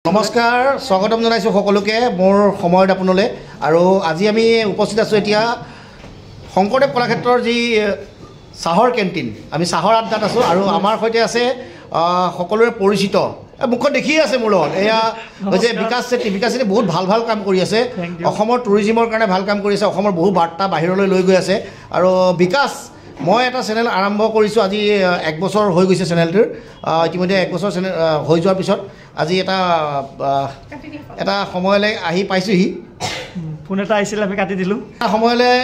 নমস্কাৰ স্বাগতম জনাইছো সকলোকে মোৰ সময়ত আপোনালৈ আৰু আজি আমি উপস্থিত আছো এতিয়া শংকৰদেৱ কলাক্ষেত্ৰৰ যি চাহৰ কেণ্টিন আমি চাহৰ আড্ডাত আছো আৰু আমাৰ সৈতে আছে সকলোৰে পৰিচিত মুখত দেখি আছে মোৰ লগত এয়া হৈছে বিকাশ চেত্ৰী বহুত ভাল ভাল কাম কৰি আছে অসমৰ টুৰিজিমৰ কাৰণে ভাল কাম কৰি আছে অসমৰ বহু বাৰ্তা বাহিৰলৈ লৈ গৈ আছে আৰু বিকাশ মই এটা চেনেল আৰম্ভ কৰিছোঁ আজি 1 বছৰ হৈ গৈছে চেনেলটোৰ ইতিমধ্যে 1 বছৰ চেনেল হৈ যোৱাৰ পিছত আজি এটা সময়লৈ আহি পাইছোহি ফোন এটা আহিছিল আমি কাটি দিলোঁ সময়লৈ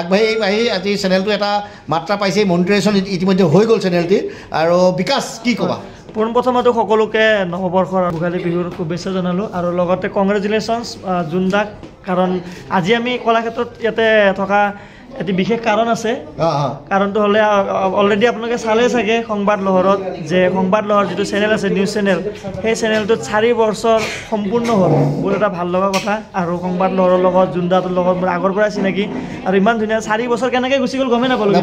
আগবাঢ়ি আজি চেনেলটো এটা মাত্ৰা পাইছে মনিটাইজেশ্যন ইতিমধ্যে হৈ গ'ল চেনেলটিৰ আৰু বিকাশ কি ক'বা পোনপ্ৰথমতে সকলোকে নৱবৰ্ষৰ ভোগালী বিহুৰ শুভেচ্ছা জনালোঁ আৰু লগতে কংগ্ৰেচুলেশ্যনছ জোনদাক কাৰণ আজি আমি কলাক্ষেত্ৰত ইয়াতে থকা এটি বিশেষ কাৰণ আছে কাৰণটো হ'লে অলৰেডি আপোনালোকে চালেই চাগে সংবাদ লহৰত যে সংবাদ লহৰ যিটো চেনেল আছে নিউজ চেনেল সেই চেনেলটোত 4 বছৰ সম্পূৰ্ণ হ'ল বহুত এটা ভাল লগা কথা আৰু সংবাদ লহৰৰ লগত জোনদাটোৰ লগত মোৰ আগৰ পৰাই চিনাকি আৰু ইমান ধুনীয়া 4 বছৰ কেনেকৈ গুচি গ'ল গমেই নাপালোঁ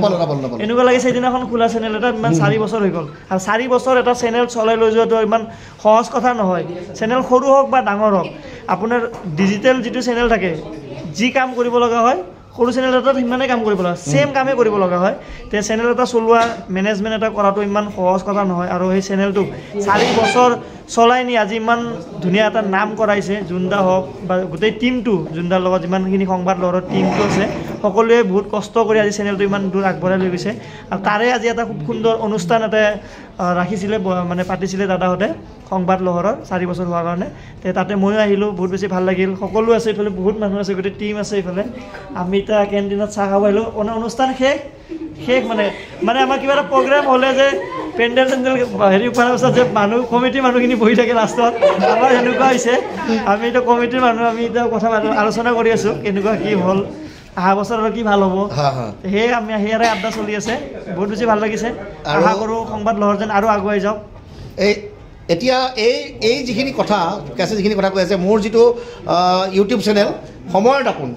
এনেকুৱা লাগে সেইদিনাখন খোলা চেনেল এটা ইমান 4 বছৰ হৈ গ'ল আৰু 4 বছৰ এটা চেনেল চলাই লৈ যোৱাটো ইমান সহজ কথা নহয় চেনেল সৰু হওক বা ডাঙৰ হওক আপোনাৰ ডিজিটেল যিটো চেনেল থাকে যি কাম কৰিব লগা হয় সৰু চেনেল এটাত সিমানেই কাম কৰিব লগা সেম কামেই কৰিব লগা হয় তে চেনেল এটা চলোৱা মেনেজমেণ্ট এটা কৰাটো ইমান সহজ কথা নহয় আৰু সেই চেনেলটোক 4 বছৰ চলাই নি আজি ইমান ধুনীয়া এটা নাম কৰাইছে জোনদা হওক বা গোটেই টিমটো জোনদাৰ লগত যিমানখিনি সংবাদ লহৰৰ টিমটো আছে সকলোৱে বহুত কষ্ট কৰি আজি চেনেলটো ইমান দূৰ আগবঢ়াই লৈ গৈছে আৰু তাৰে আজি এটা খুব সুন্দৰ অনুষ্ঠান এটা ৰাখিছিলে মানে পাতিছিলে দাদাহঁতে সংবাদ লহৰৰ 4 বছৰ হোৱাৰ কাৰণে তে তাতে ময়ো আহিলোঁ বহুত বেছি ভাল লাগিল সকলো আছে এইফালে বহুত মানুহ আছে গোটেই টিম আছে এইফালে আমি এতিয়া কেণ্টিনত চাহ খাব আহিলোঁ অনুষ্ঠান শেষ মানে আমাৰ কিবা এটা প্ৰগ্ৰাম হ'লে যে পেণ্ডেল চেণ্ডেল হেৰি কৰাৰ পিছত যে কমিটিৰ মানুহখিনি বহি থাকে লাষ্টত আমাৰ সেনেকুৱা হৈছে আমি এতিয়া কমিটিৰ মানুহ আমি এতিয়া কথা আলোচনা কৰি আছোঁ কেনেকুৱা কি হ'ল অহা বছৰ আৰু কি ভাল হ'ব সেয়ে আমি সেয়াৰে আড্ডা চলি আছে বহুত বেছি ভাল লাগিছে আশা কৰোঁ সংবাদ লহৰ যেন আৰু আগুৱাই যাওক এতিয়া এই যিখিনি কথা যিখিনি কথা কৈ আছে মোৰ যিটো ইউটিউব চেনেল সময়ৰ দাপোন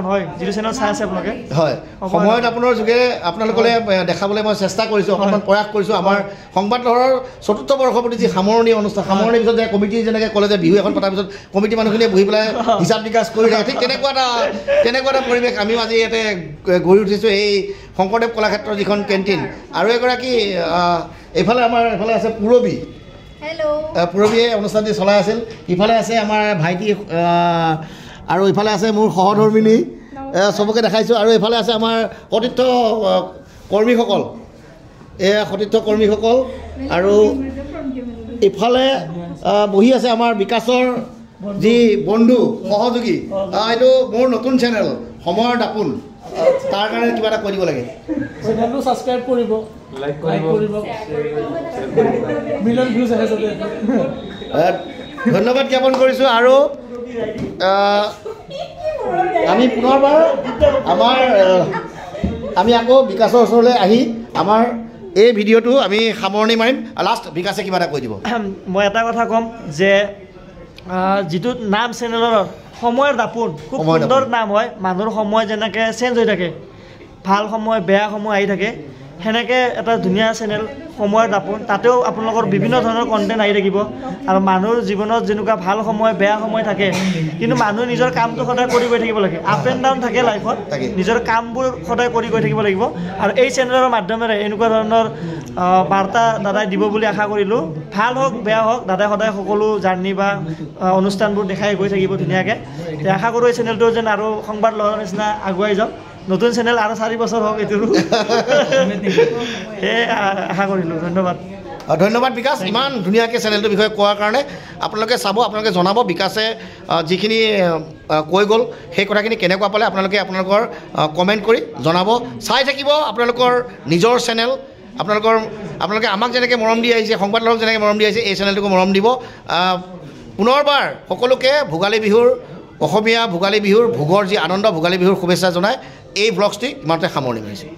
হয় যিটো চেনেল চাই আছে আপোনালোকে হয় সময়ৰ দাপোনৰ যোগেৰে আপোনালোকলৈ দেখাবলৈ মই চেষ্টা কৰিছোঁ অকণমান প্ৰয়াস কৰিছোঁ আমাৰ সংবাদ লহৰৰ 4ৰ্থ বৰ্ষৰ প্ৰতি যি সামৰণি অনুষ্ঠান সামৰণিৰ পিছত যে কমিটি যেনেকৈ ক'লে যে বিহু এখন পতাৰ পিছত কমিটি মানুহখিনিয়ে বহি পেলাই হিচাপ নিকাচ কৰি থাকে ঠিক তেনেকুৱা এটা পৰিৱেশ আমিও আজি ইয়াতে গঢ়ি উঠিছোঁ এই শংকৰদেৱ কলাক্ষেত্ৰৰ যিখন কেণ্টিন আৰু এগৰাকী এইফালে আছে পুৰবী পুৰবীয়ে অনুষ্ঠানটি চলাই আছিল ইফালে আছে আমাৰ ভাইটি আৰু ইফালে আছে মোৰ সহধৰ্মিনী চবকে দেখাইছোঁ আৰু এইফালে আছে আমাৰ সতীৰ্থ কৰ্মীসকল আৰু ইফালে বহি আছে আমাৰ বিকাশৰ যি বন্ধু সহযোগী এইটো মোৰ নতুন চেনেল সময়ৰ দাপোন তাৰ কাৰণে কিবা এটা কৈ দিব লাগে চেনেলটো ছাবস্ক্ৰাইব কৰিব লাইক কৰিব মিলিয়ন ভিউজ আহে যাতে ধন্যবাদ জ্ঞাপন কৰিছোঁ আৰু আমি পুনৰবাৰ আমি আকৌ বিকাশৰ ওচৰলৈ আহি আমাৰ এই ভিডিঅ'টো আমি সামৰণি মাৰিম লাষ্ট বিকাশে কিবা এটা কৈ দিব মই এটা কথা ক'ম যে যিটো নাম চেনেলৰ সময়ৰ দাপোন খুব সুন্দৰ নাম হয় মানুহৰ সময় যেনেকৈ চেঞ্জ হৈ থাকে ভাল সময় বেয়া সময় আহি থাকে সেনেকৈ এটা ধুনীয়া চেনেল সময়ৰ দাপোন তাতেও আপোনালোকৰ বিভিন্ন ধৰণৰ কণ্টেণ্ট আহি থাকিব আৰু মানুহৰ জীৱনত যেনেকুৱা ভাল সময় বেয়া সময় থাকে কিন্তু মানুহে নিজৰ কামটো সদায় কৰি গৈ থাকিব লাগে আপ এণ্ড ডাউন থাকে লাইফত নিজৰ কামবোৰ সদায় কৰি গৈ থাকিব লাগিব আৰু এই চেনেলৰ মাধ্যমেৰে এনেকুৱা ধৰণৰ বাৰ্তা দাদাই দিব বুলি আশা কৰিলোঁ ভাল হওক বেয়া হওক দাদাই সদায় সকলো জাৰ্ণি বা অনুষ্ঠানবোৰ দেখাই গৈ থাকিব ধুনীয়াকৈ আশা কৰোঁ এই চেনেলটো যেন আৰু সংবাদ লহৰৰ নিচিনা আগুৱাই যাওক নতুন চেনেল আৰু 4 বছৰ হওক এইটোৰো সেয়ে আশা কৰিলোঁ ধন্যবাদ বিকাশ ইমান ধুনীয়াকৈ চেনেলটোৰ বিষয়ে কোৱাৰ কাৰণে আপোনালোকে চাব আপোনালোকে জনাব বিকাশে যিখিনি কৈ গ'ল সেই কথাখিনি কেনেকুৱা পালে আপোনালোকৰ কমেণ্ট কৰি জনাব চাই থাকিব আপোনালোকৰ নিজৰ চেনেল আপোনালোকে আমাক যেনেকৈ মৰম দি আহিছে সংবাদ লহৰক যেনেকৈ মৰম দি আহিছে এই চেনেলটোকো মৰম দিব পুনৰবাৰ সকলোকে অসমীয়া ভোগালী বিহুৰ ভোগৰ যি আনন্দ ভোগালী বিহুৰ শুভেচ্ছা জনাই এই ব্লগটি ইমানতে সামৰণি মাৰিছোঁ